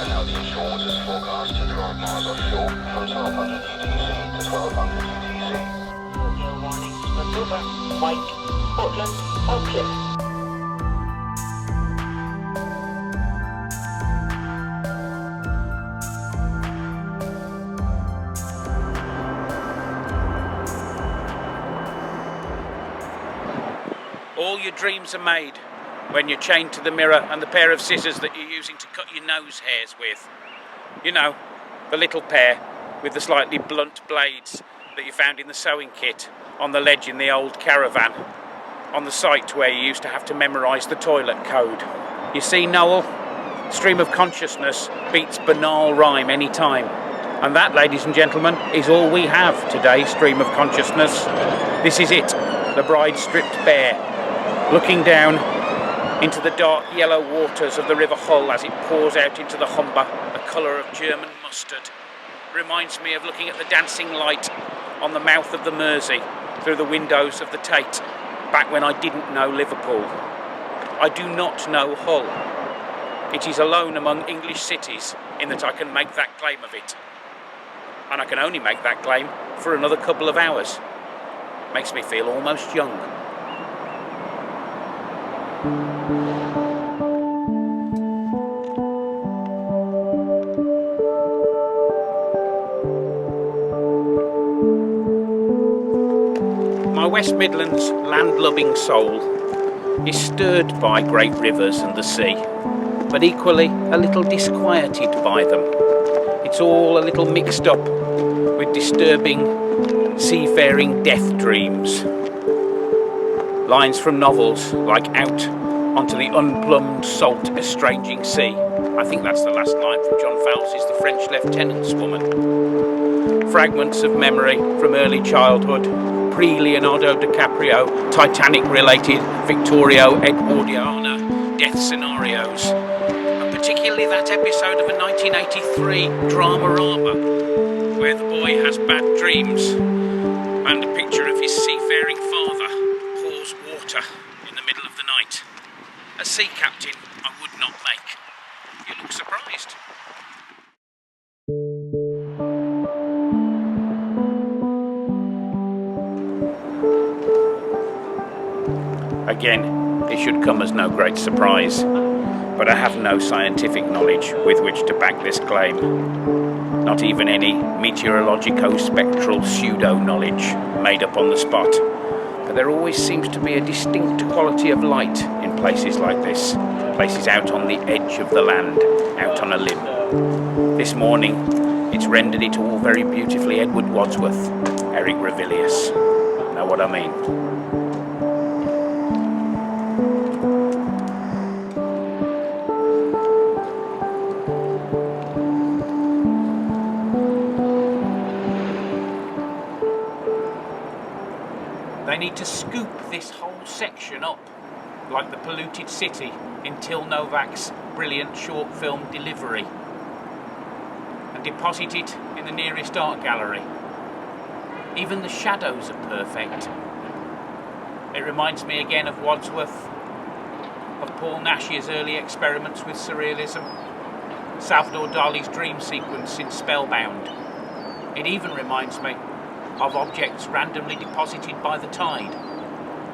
And now the insurance is forecast to drive miles offshore from 1200 UTC to 1200 UTC. Audio warning. Vancouver, White, Portland, Oak Cliff. All your dreams are made when you're chained to the mirror and the pair of scissors that you're using to cut your nose hairs with. You know, the little pair with the slightly blunt blades that you found in the sewing kit on the ledge in the old caravan, on the site where you used to have to memorise the toilet code. You see, Noel, stream of consciousness beats banal rhyme any time. And that, ladies and gentlemen, is all we have today, stream of consciousness. This is it, the bride stripped bare, looking down into the dark yellow waters of the River Hull as it pours out into the Humber, the colour of German mustard. Reminds me of looking at the dancing light on the mouth of the Mersey through the windows of the Tate, back when I didn't know Liverpool. I do not know Hull. It is alone among English cities in that I can make that claim of it. And I can only make that claim for another couple of hours. Makes me feel almost young. My West Midlands land-loving soul is stirred by great rivers and the sea, but equally a little disquieted by them. It's all a little mixed up with disturbing seafaring death dreams. Lines from novels like Out onto the unplumbed, salt, estranging sea. I think that's the last line from John Fowles' The French Lieutenant's Woman. Fragments of memory from early childhood, pre-Leonardo DiCaprio, Titanic-related Victorio Edwardiana death scenarios. And particularly that episode of a 1983 drama-rama where the boy has bad dreams and a picture of his seafaring father pours water in the middle of the night. A sea captain I would not make. You look surprised. Again, it should come as no great surprise, but I have no scientific knowledge with which to back this claim. Not even any meteorologico-spectral pseudo-knowledge made up on the spot. But there always seems to be a distinct quality of light in places like this, places out on the edge of the land, out on a limb. This morning, it's rendered it all very beautifully Edward Wadsworth, Eric Ravilius. Know what I mean? They need to scoop this whole section up, like the polluted city in Till Novak's brilliant short film Delivery, and deposit it in the nearest art gallery. Even the shadows are perfect. It reminds me again of Wadsworth, of Paul Nash's early experiments with surrealism, Salvador Dali's dream sequence in Spellbound. It even reminds me of objects randomly deposited by the tide,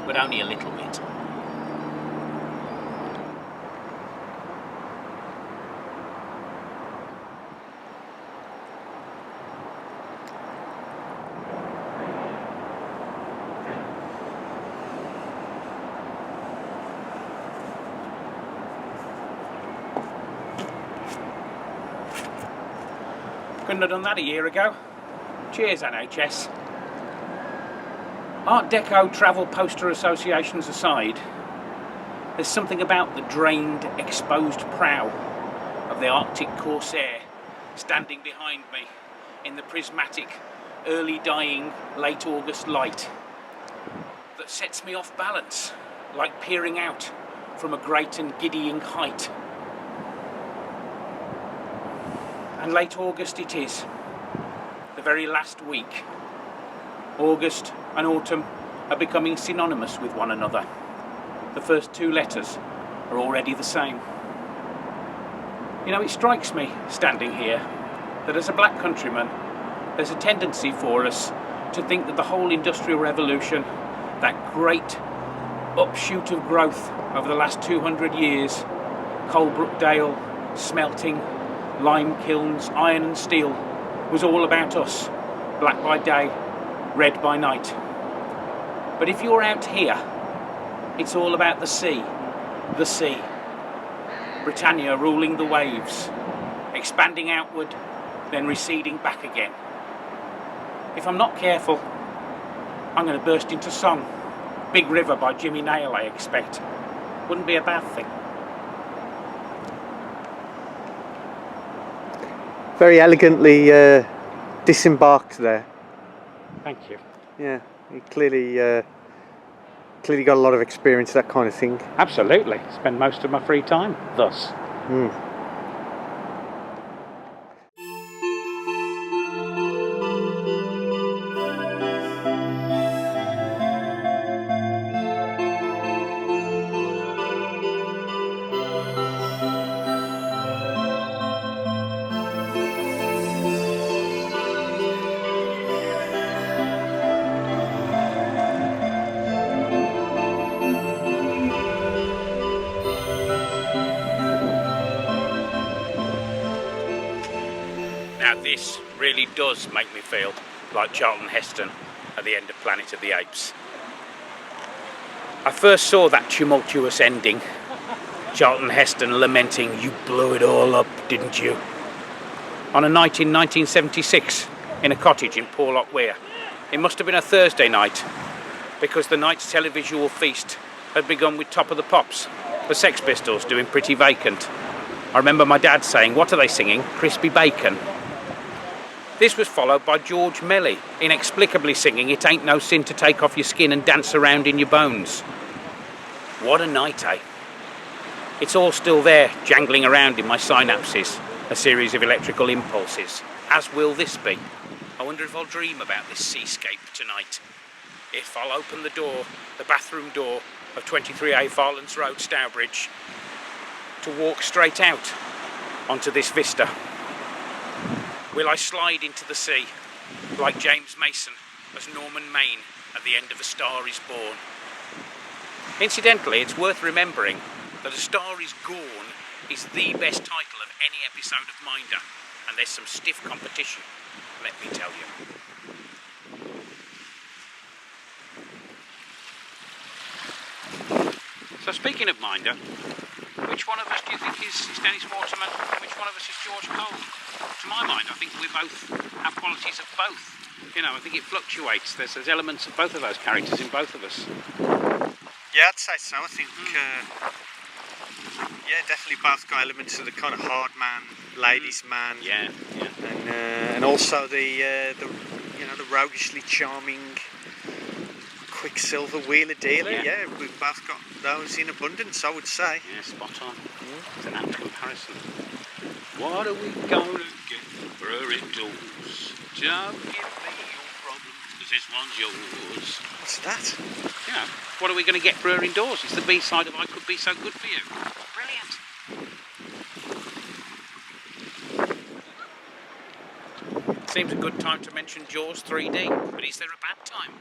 but only a little bit. Couldn't have done that a year ago. Cheers, NHS. Art Deco travel poster associations aside, there's something about the drained, exposed prow of the Arctic Corsair standing behind me in the prismatic, early dying, late August light that sets me off balance, like peering out from a great and giddying height. And late August it is, the very last week. August and autumn are becoming synonymous with one another. The first two letters are already the same. You know, it strikes me, standing here, that as a black countryman, there's a tendency for us to think that the whole Industrial Revolution, that great upshoot of growth over the last 200 years, Coalbrookdale, smelting, lime kilns, iron and steel, was all about us, black by day, red by night. But if you're out here, it's all about the sea. The sea. Britannia ruling the waves, expanding outward, then receding back again. If I'm not careful, I'm going to burst into song. Big River by Jimmy Nail, I expect. Wouldn't be a bad thing. Very elegantly disembarked there. Thank you. Yeah, you clearly got a lot of experience, that kind of thing. Absolutely. Spend most of my free time thus. Now this really does make me feel like Charlton Heston at the end of Planet of the Apes. I first saw that tumultuous ending, Charlton Heston lamenting, "You blew it all up, didn't you?" on a night in 1976 in a cottage in Porlock Weir. It must have been a Thursday night, because the night's televisual feast had begun with Top of the Pops, the Sex Pistols doing Pretty Vacant. I remember my dad saying, "What are they singing? Crispy Bacon." This was followed by George Melly, inexplicably singing "It Ain't No Sin to Take Off Your Skin and Dance Around in Your Bones." What a night, eh? It's all still there, jangling around in my synapses, a series of electrical impulses. As will this be. I wonder if I'll dream about this seascape tonight. If I'll open the door, the bathroom door of 23A Farlands Road, Stourbridge, to walk straight out onto this vista. Will I slide into the sea, like James Mason as Norman Maine at the end of A Star Is Born? Incidentally, it's worth remembering that A Star Is Gone is the best title of any episode of Minder, and there's some stiff competition, let me tell you. So speaking of Minder, which one of us do you think is Dennis Waterman and which one of us is George Cole? To my mind, I think we both have qualities of both. You know, I think it fluctuates. There's elements of both of those characters in both of us. Yeah, I'd say so. I think, yeah, definitely both got elements of the kind of hard man, ladies' man. Yeah. And also the roguishly charming Quicksilver wheeler dealer. Yeah, we've both got those in abundance, I would say. Yeah, spot on. It's an apt comparison. What are we gonna get for her indoors? Don't give me your problems, because this one's yours. What's that? You know, what are we going to get for her indoors? It's the B-side of I Could Be So Good For You. Brilliant. Seems a good time to mention Jaws 3D, but is there a bad time?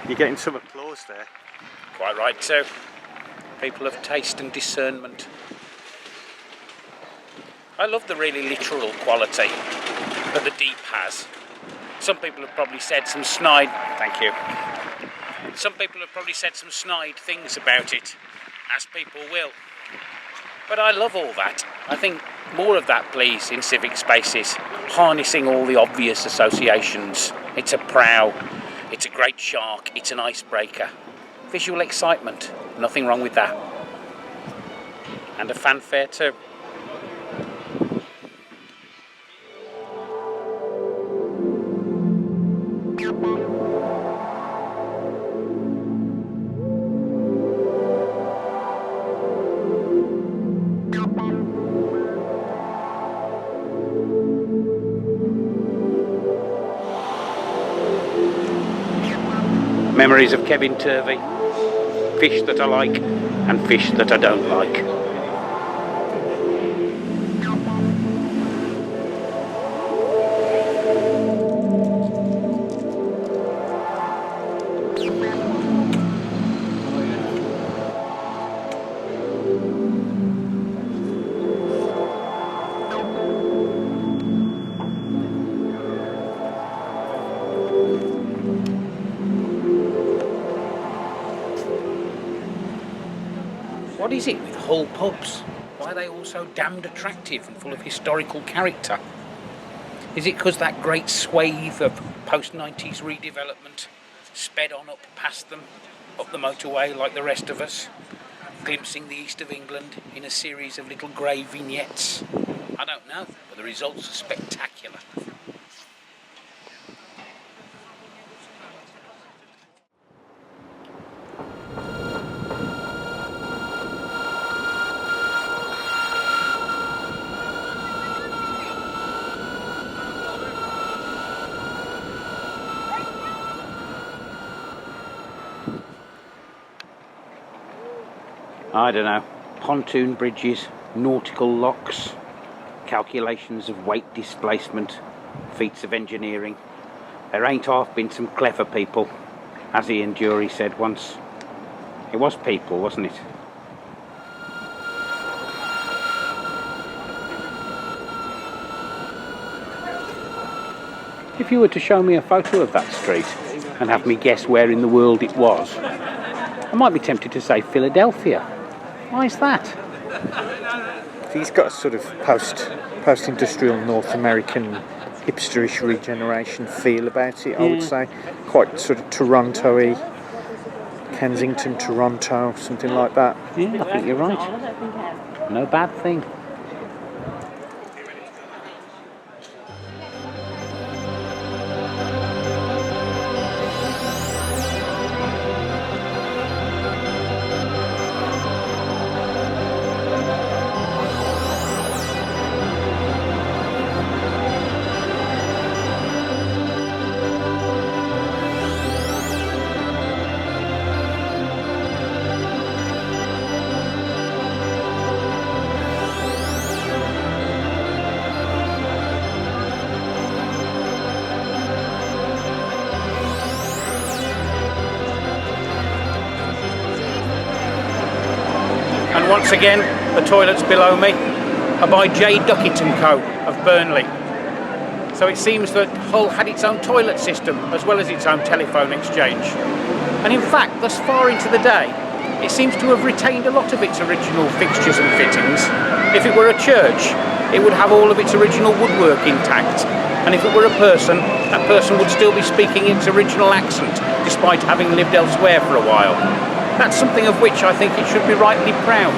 You're getting some applause there. Quite right too. People of taste and discernment. I love the really literal quality that the deep has. Some people have probably said some snide... Thank you. Some people have probably said some snide things about it, as people will. But I love all that. I think more of that, please, in civic spaces. Harnessing all the obvious associations. It's a prow, it's a great shark, it's an icebreaker. Visual excitement, nothing wrong with that. And a fanfare too. Memories of Kevin Turvey, fish that I like and fish that I don't like. What is it with Hull pubs? Why are they all so damned attractive and full of historical character? Is it because that great swathe of post-90s redevelopment sped on up past them, up the motorway like the rest of us, glimpsing the east of England in a series of little grey vignettes? I don't know, but the results are spectacular. I don't know, pontoon bridges, nautical locks, calculations of weight displacement, feats of engineering. There ain't half been some clever people, as Ian Dury said once. It was people, wasn't it? If you were to show me a photo of that street and have me guess where in the world it was, I might be tempted to say Philadelphia. Why is that? He's got a sort of post-industrial North American hipsterish regeneration feel about it, I would say. Quite sort of Toronto-y, Kensington, Toronto, something like that. Yeah, I think you're right. No bad thing. Once again, the toilets below me are by J. Duckett & Co. of Burnley. So it seems that Hull had its own toilet system as well as its own telephone exchange. And in fact, thus far into the day, it seems to have retained a lot of its original fixtures and fittings. If it were a church, it would have all of its original woodwork intact. And if it were a person, that person would still be speaking its original accent, despite having lived elsewhere for a while. That's something of which I think it should be rightly proud.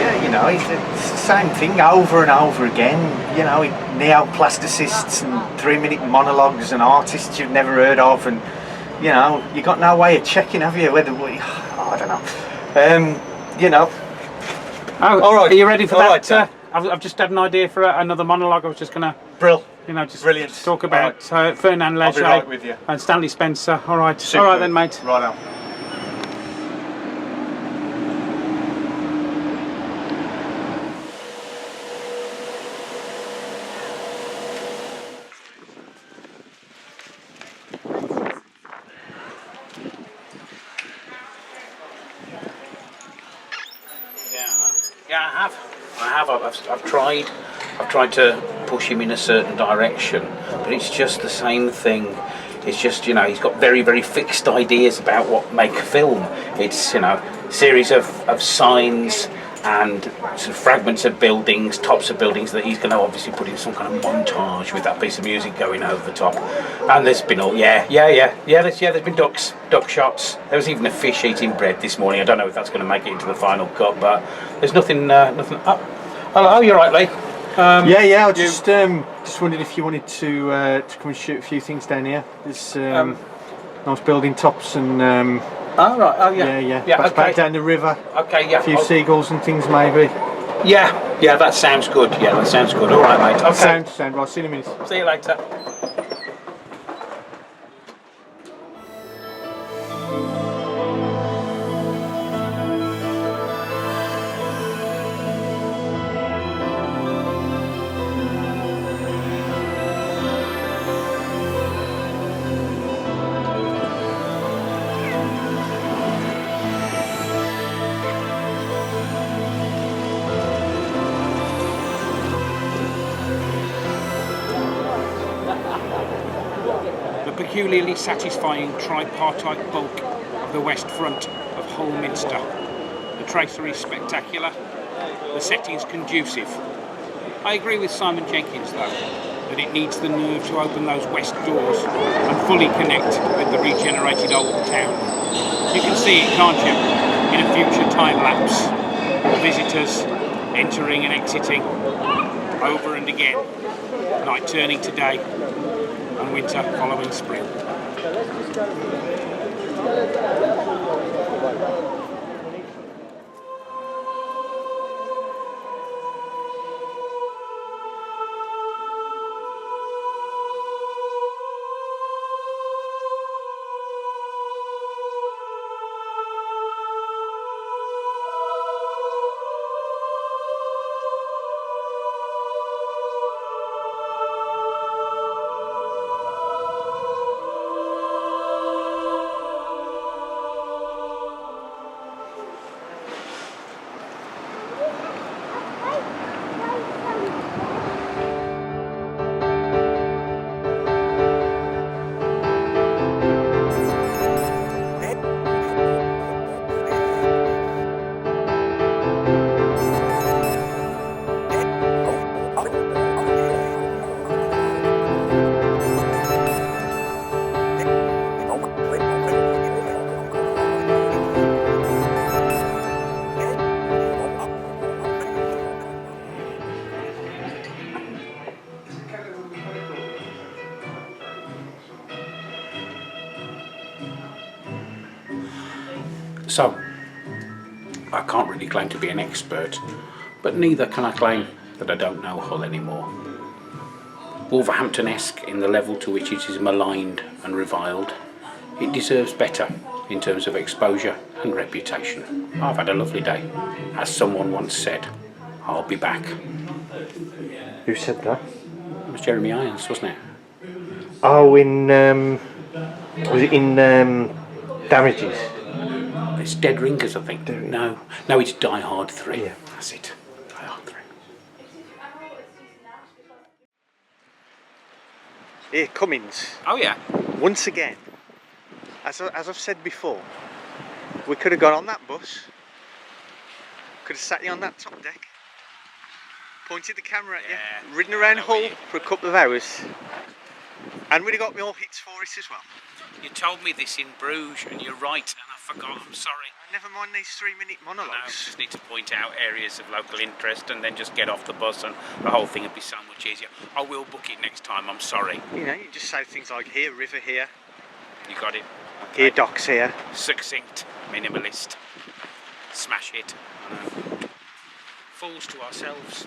Yeah, you know, it's the same thing over and over again. You know, neoplasticists and 3-minute monologues and artists you've never heard of, and you know, you got no way of checking, have you? Whether I don't know. You know. Oh, all right. Are you ready for all that? Right, I've just had an idea for another monologue. I was just going to, just brilliant. Talk about Fernand I'll be Léger right with you. and Stanley Spencer. All right, Super. all right then, mate. Right on. I have. I've tried. I've tried to push him in a certain direction, but it's just the same thing. It's just, you know, he's got very, very fixed ideas about what make a film. It's, you know, series of signs and sort of fragments of buildings, tops of buildings that he's going to obviously put in some kind of montage with that piece of music going over the top. And there's been all, there's been duck shots. There was even a fish eating bread this morning. I don't know if that's going to make it into the final cut, but there's nothing. Oh, you're right, Lee. I just wondered if you wanted to come and shoot a few things down here. There's nice building tops and back down the river. Okay, yeah. A few seagulls and things maybe. Yeah, that sounds good. Yeah, that sounds good. All right, mate. Okay. Sound. Right, see you in a minute. See you later. The peculiarly satisfying tripartite bulk of the west front of Holminster. The tracery spectacular, the setting's conducive. I agree with Simon Jenkins though, that it needs the nerve to open those west doors and fully connect with the regenerated old town. You can see it, can't you, in a future time lapse. Visitors entering and exiting over and again, night turning to day and winter following spring. So, I can't really claim to be an expert, but neither can I claim that I don't know Hull anymore. Wolverhampton-esque in the level to which it is maligned and reviled, it deserves better in terms of exposure and reputation. I've had a lovely day. As someone once said, I'll be back. Who said that? It was Jeremy Irons, wasn't it? Oh, was it in Damages? It's Dead Ringers, I think. No, it's Die Hard 3. Yeah. That's it. Die Hard 3. Here, Cummings. Oh yeah. Once again, as I've said before, we could have gone on that bus. Could have sat you on that top deck. Pointed the camera at you. Ridden around Hull for a couple of hours. And we'd have got more hits for us as well. You told me this in Bruges, and you're right, and I forgot. I'm sorry. Never mind these 3-minute monologues. No, just need to point out areas of local interest and then just get off the bus and the whole thing would be so much easier. I will book it next time, I'm sorry. You know, you just say things like, here, river here. You got it. Here, docks here. Succinct, minimalist. Smash hit. I know. Fools to ourselves.